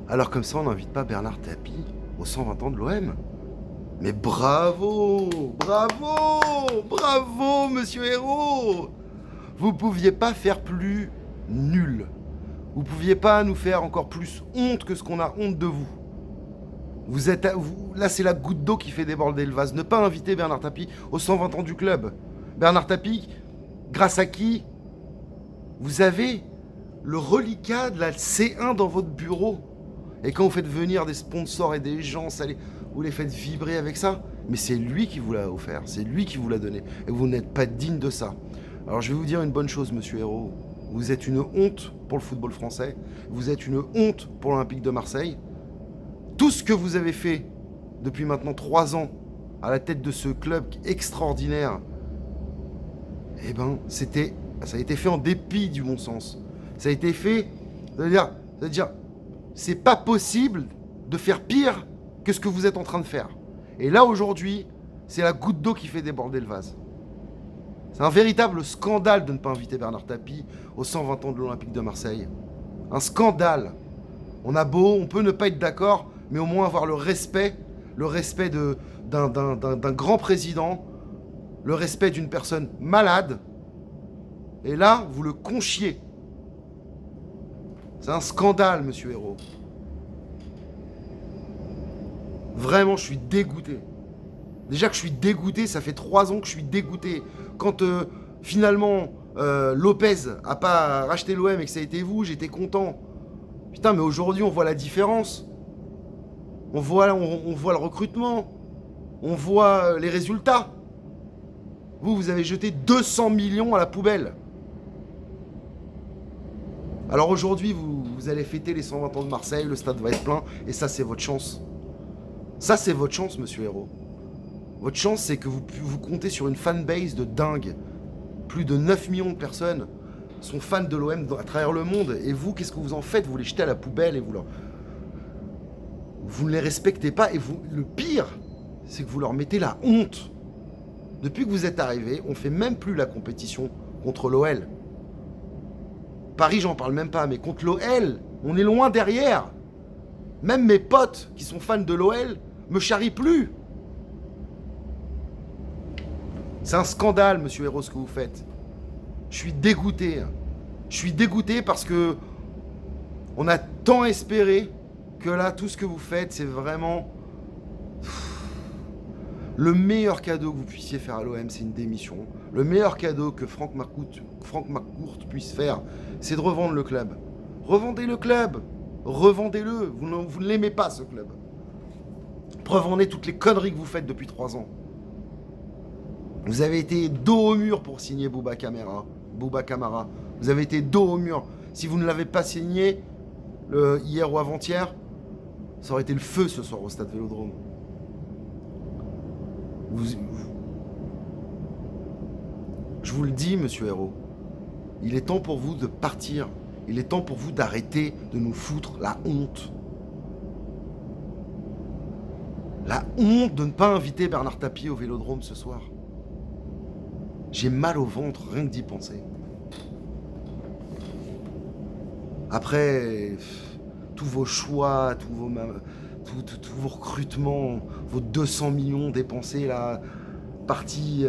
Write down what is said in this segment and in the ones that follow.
Alors comme ça, on n'invite pas Bernard Tapie aux 120 ans de l'OM. Mais bravo, bravo, bravo, monsieur Hérault. Vous pouviez pas faire plus nul. Vous pouviez pas nous faire encore plus honte que ce qu'on a honte de vous. Là, c'est la goutte d'eau qui fait déborder le vase. Ne pas inviter Bernard Tapie aux 120 ans du club. Bernard Tapie, grâce à qui vous avez le reliquat de la C1 dans votre bureau. Et quand vous faites venir des sponsors et des gens, vous les faites vibrer avec ça. Mais c'est lui qui vous l'a offert, c'est lui qui vous l'a donné. Et vous n'êtes pas digne de ça. Alors je vais vous dire une bonne chose, monsieur Hérault. Vous êtes une honte pour le football français. Vous êtes une honte pour l'Olympique de Marseille. Tout ce que vous avez fait depuis maintenant 3 ans à la tête de ce club extraordinaire, eh ben, ça a été fait en dépit du bon sens. Ça a été fait, c'est-à-dire, c'est pas possible de faire pire que ce que vous êtes en train de faire. Et là, aujourd'hui, c'est la goutte d'eau qui fait déborder le vase. C'est un véritable scandale de ne pas inviter Bernard Tapie aux 120 ans de l'Olympique de Marseille. Un scandale. On peut ne pas être d'accord, mais au moins avoir le respect d'un grand président, le respect d'une personne malade. Et là, vous le conchiez. C'est un scandale, monsieur Hérault. Vraiment, je suis dégoûté. Déjà que je suis dégoûté, ça fait 3 ans que je suis dégoûté. Quand finalement Lopez a pas racheté l'OM et que ça a été vous, j'étais content. Putain, mais aujourd'hui, on voit la différence. On voit le recrutement. On voit les résultats. Vous avez jeté 200 millions à la poubelle. Alors aujourd'hui, vous allez fêter les 120 ans de Marseille, le stade va être plein, et ça, c'est votre chance. Ça, c'est votre chance, monsieur Hérault. Votre chance, c'est que vous comptez sur une fanbase de dingue. Plus de 9 millions de personnes sont fans de l'OM à travers le monde. Et vous, qu'est-ce que vous en faites? Vous les jetez à la poubelle et vous ne les respectez pas. Et le pire, c'est que vous leur mettez la honte. Depuis que vous êtes arrivé, on fait même plus la compétition contre l'OL. Paris, j'en parle même pas, mais contre l'OL, on est loin derrière. Même mes potes qui sont fans de l'OL me charrient plus. C'est un scandale, monsieur Hérault, ce que vous faites. Je suis dégoûté. Je suis dégoûté parce que on a tant espéré que là, tout ce que vous faites, c'est vraiment le meilleur cadeau que vous puissiez faire à l'OM, c'est une démission. Le meilleur cadeau que Franck McCourt puisse faire, c'est de revendre le club. Revendez le club. Revendez-le. Vous ne l'aimez pas, ce club. Revendez toutes les conneries que vous faites depuis 3 ans. Vous avez été dos au mur pour signer Bouba Camara. Vous avez été dos au mur. Si vous ne l'avez pas signé hier ou avant-hier, ça aurait été le feu ce soir au stade Vélodrome. Je vous le dis, monsieur Hérault, il est temps pour vous de partir. Il est temps pour vous d'arrêter de nous foutre la honte. La honte de ne pas inviter Bernard Tapie au Vélodrome ce soir. J'ai mal au ventre rien que d'y penser. Après, tous vos choix, tous vos recrutements, vos 200 millions dépensés là, partis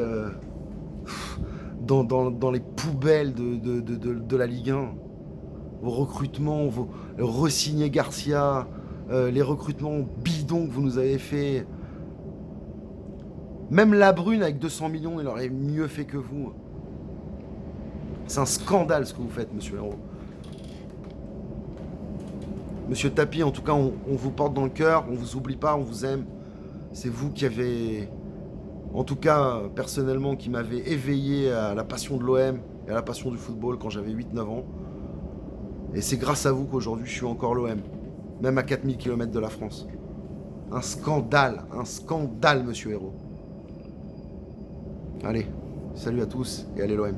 dans les poubelles de la Ligue 1. Vos recrutements, le re-signer Garcia, les recrutements bidons que vous nous avez fait. Même Labrune avec 200 millions, il aurait mieux fait que vous. C'est un scandale ce que vous faites, monsieur Hérault. Monsieur Tapie, en tout cas, on vous porte dans le cœur, on vous oublie pas, on vous aime. C'est vous qui avez, en tout cas, personnellement, qui m'avez éveillé à la passion de l'OM et à la passion du football quand j'avais 8-9 ans. Et c'est grâce à vous qu'aujourd'hui, je suis encore l'OM, même à 4000 km de la France. Un scandale, monsieur Hérault. Allez, salut à tous et allez l'OM.